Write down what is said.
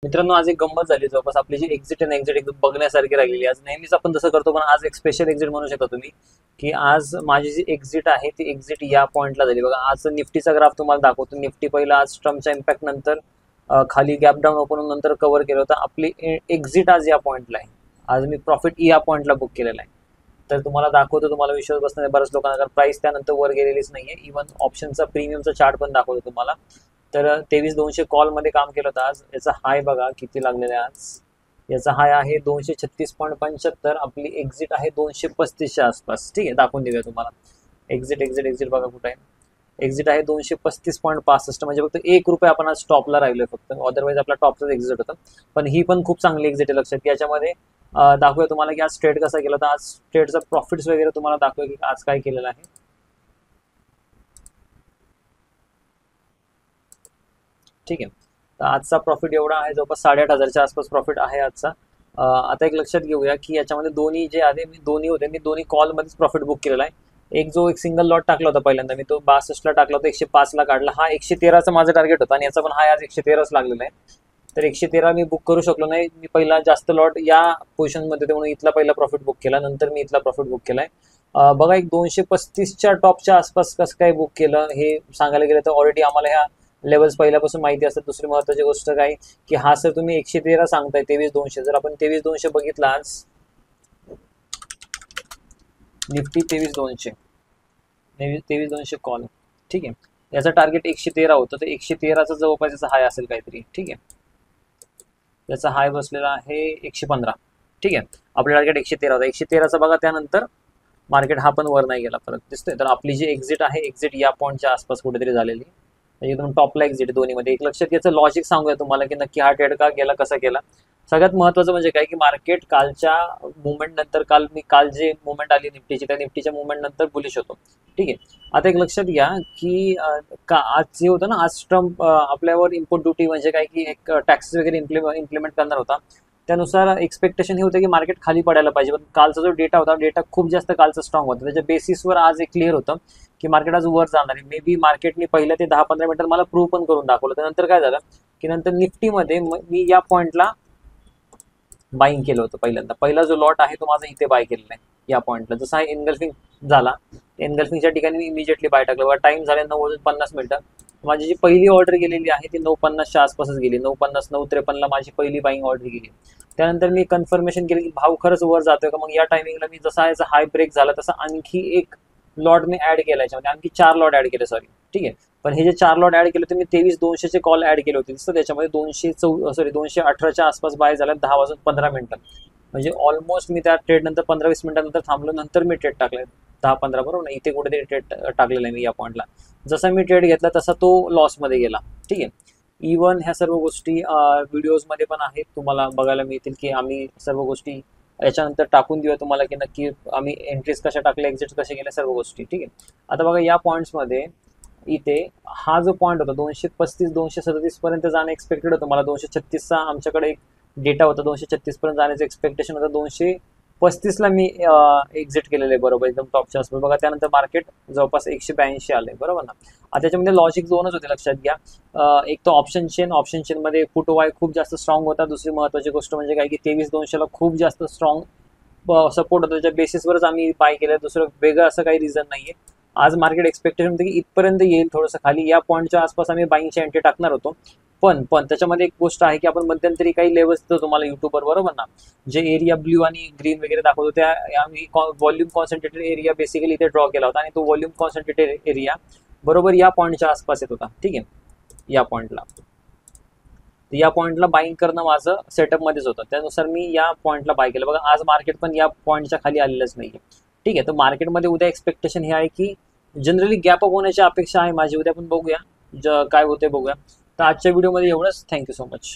मित्रांनो, आज एक गंमत झाली. जवळपास आपली जी एक्झिट आणि एक्झिट एकदम बघण्यासारखी राहिलेली. आज नेहमीच आपण तसं करतो, पण आज एक स्पेशल एक्झिट म्हणू शकता तुम्ही, की आज माझी जी एक्झिट आहे ती एक्झिट या पॉईंटला झाली. बघा, आज निफ्टीचा ग्राफ तुम्हाला दाखवतो. निफ्टी पहिला आज ट्रम्पच्या इम्पॅक्ट नंतर खाली गॅप डाऊन ओपन नंतर कव्हर केलं होतं. आपली एक्झिट आज या पॉईंटला आहे. आज मी प्रॉफिट या पॉईंटला बुक केलेला आहे. तर तुम्हाला दाखवतो, तुम्हाला विश्वास बसणार आहे बऱ्याच लोकांना, कारण प्राइस त्यानंतर वर गेलेलीच नाहीये. इव्हन ऑप्शनचा प्रीमियमचा चार्ट पण दाखवतो तुम्हाला. तर 23,200 कॉलमध्ये काम केलं होतं आज. याचा हाय बघा किती लागलेला आहे आज. याचा हाय आहे 236.75. आपली एक्झिट आहे 235च्या आसपास. ठीक आहे, दाखवून देऊया तुम्हाला. एक्झिट एक्झिट एक्झिट बघा कुठे आहे. एक्झिट आहे 235.65. म्हणजे फक्त ₹1 आपण आज टॉपला राहिलोय फक्त. अदरवाईज आपला टॉपचाच एक्झिट होता. पण ही पण खूप चांगली एक्झिट आहे. लक्षात, याच्यामध्ये दाखवूया तुम्हाला की आज ट्रेड कसा केला. तर आज ट्रेडचा प्रॉफिट्स वगैरे तुम्हाला दाखवूया की आज काय केलेलं आहे. ठीक आहे, तर आजचा प्रॉफिट एवढा आहे, जवळपास 8,500च्या आसपास प्रॉफिट आहे आजचा. आता एक लक्षात घेऊया की याच्यामध्ये दोन्ही जे आहे मी दोन्ही कॉलमध्येच प्रॉफिट बुक केलेला आहे. एक सिंगल लॉट टाकला होता पहिल्यांदा मी, तो 62ला टाकला होता, 105ला काढला. हा 113चा माझा टार्गेट होता आणि याचा पण हा आज 113च लागलेला आहे. तर 113 मी बुक करू शकलो नाही. मी पहिला जास्त लॉट या पोझिशनमध्ये होते म्हणून इथला पहिला प्रॉफिट बुक केला, नंतर मी इथला प्रॉफिट बुक केलाय. बघा, एक 235च्या टॉपच्या आसपास कसं काय बुक केलं हे सांगायला गेलं तर ऑलरेडी आम्हाला ह्या लेवल्स पहिल्यापासून माहिती असतात. दुसरी महत्त्वाची गोष्ट काय की हा सर तुम्ही 113 सांगताय 23,200, जर आपण 23,200 बघितला आज निफ्टी 23,200 23,200 कॉल. ठीक आहे, याचा टार्गेट 113 होतं, तर 113चा जवळपास याचा हाय असेल काहीतरी. ठीक आहे, याचा हाय बसलेला आहे 115. ठीक आहे, आपला टार्गेट 113 होता. 113चा बघा, त्यानंतर मार्केट हा पण वर नाही गेला, परत दिसतोय. तर आपली जी एक्झिट आहे, एक्झिट या पॉईंटच्या आसपास कुठेतरी झालेली, एकदम टॉपला एक्झिट दोन्हीमध्ये. एक लक्षात याचं लॉजिक सांगूया तुम्हाला की नक्की हा ट्रेड का केला, कसा केला. सगळ्यात महत्त्वाचं म्हणजे काय की मार्केट कालच्या मुवमेंट नंतर, काल जे मुवमेंट आली निफ्टीची, त्या निफ्टीच्या मुवमेंट नंतर बुलिश होतो. ठीक आहे, आता एक लक्षात घ्या की आज जे होतं ना, आज ट्रम्प आपल्यावर इम्पोर्ट ड्युटी म्हणजे काय की एक टॅक्सेस वगैरे इम्प्लिमेंट करणार होता. त्यानुसार एक्सपेक्टेशन हे होतं की मार्केट खाली पडायला पाहिजे, पण कालचा जो डेटा होता, डेटा खूप जास्त कालचा स्ट्रॉंग होता. त्याच्या बेसिसवर आज एक क्लिअर होतं की मार्केट आज वर जाणार आहे. मे बी मार्केटने पहिल्या ते 10-15 मिनिटात मला प्रूव्ह पण करून दाखवलं. त्यानंतर काय झालं की नंतर निफ्टीमध्ये मी या पॉईंटला बाईंग केलं होतं. पहिला जो लॉट आहे तो माझा इथे बाय केलेला आहे या पॉईंटला. जसा एनगल्फिंग झाला, एनगल्फिंगच्या ठिकाणी मी इमिजिएटली बाय टाकलं. टाइम झाले 9:50. माझी जी पहिली ऑर्डर गेलेली आहे ती 9:50च्या आसपासच गेली. 9:50 9:53ला माझी पहिली बाईंग ऑर्डर गेली. त्यानंतर मी कन्फर्मेशन केलं की भाव खरंच वर जातोय का. मग या टायमिंगला मी जसा याचा हाय ब्रेक झाला तसा आणखी एक लॉट मी ऍड केला, याच्यामध्ये आणखी 4 लॉट ऍड केले. सॉरी, ठीक आहे, पण हे जे 4 लॉट ऍड केले होते मी 23,200चे कॉल ऍड केले होते. दिसतं त्याच्यामध्ये 218च्या आसपास बाय झाला 10:15. म्हणजे ऑलमोस्ट मी त्या ट्रेड नंतर 15-20 मिनिटांनंतर थांबलो, नंतर मी ट्रेड टाकलाय 10-15, बरोबर ना. इथे कुठेतरी ट्रेड टाकलेला आहे मी या पॉईंटला. जसा मी ट्रेड घेतला तसा तो लॉसमध्ये गेला. ठीक आहे, इवन ह्या सर्व गोष्टी व्हिडिओजमध्ये पण आहेत, तुम्हाला बघायला मिळतील की आम्ही सर्व गोष्टी याच्यानंतर टाकून देऊया तुम्हाला की नक्की आम्ही एंट्रीज कशा टाकल्या, एक्झिट कसे गेल्या, सर्व गोष्टी. ठीक आहे, आता बघा या पॉईंट्समध्ये इथे हा जो पॉईंट होता 235-237 पर्यंत जाणं एक्सपेक्टेड होतं मला. 236चा आमच्याकडे एक डेटा होता, 236 पर्यंत जाण्याचं एक्सपेक्टेशन होतं. 235ला मी एक्झिट केलेलं आहे, बरोबर, एकदम टॉपच्या आसपास. बघा, त्यानंतर मार्केट जवळपास 182 आलंय, बरोबर ना. आता त्याच्यामध्ये लॉजिक दोनच होते, लक्षात घ्या. एक तो ऑप्शन चेन मध्ये फुट वाय खूप जास्त स्ट्रॉंग होता. दुसरी महत्त्वाची गोष्ट म्हणजे काय की 23,200ला खूप जास्त स्ट्रॉंग सपोर्ट होता. त्याच्या बेसिसवरच आम्ही बाय केलं. दुसरं वेगळं असं काही रिझन नाहीये. आज मार्केट एक्सपेक्टेशन होतं की इथपर्यंत येईल, थोडंसं खाली. या पॉईंटच्या आसपास आम्ही बाईंगची एंट्री टाकणार होतो. पण त्याच्यामध्ये एक गोष्ट आहे की आपण मध्यंतरी काही लेवल्स देतो तुम्हाला युट्यूबवर, बरोबर ना. जे एरिया ब्ल्यू आणि ग्रीन वगैरे दाखवतो त्या आम्ही व्हॉल्यूम कॉन्सन्ट्रेटेड एरिया बेसिकली इथे ड्रॉ केला होता, आणि तो व्हॉल्यूम कॉन्सन्ट्रेटेड एरिया बरोबर या पॉईंटच्या आसपास येत होता. ठीक आहे, या पॉईंटला बाईंग करणं माझं सेटअपमध्येच होतं. त्यानुसार मी या पॉईंटला बाय केलं. बघा, आज मार्केट पण या पॉईंटच्या खाली आलेलंच नाही. ठीक आहे, तर मार्केटमध्ये उद्या एक्सपेक्टेशन हे आहे की जनरली गॅप अप होण्याची अपेक्षा आहे माझी. उद्या पण बघूया काय होते, बघूया. तर आजच्या व्हिडिओमध्ये एवढंच. Thank you so much.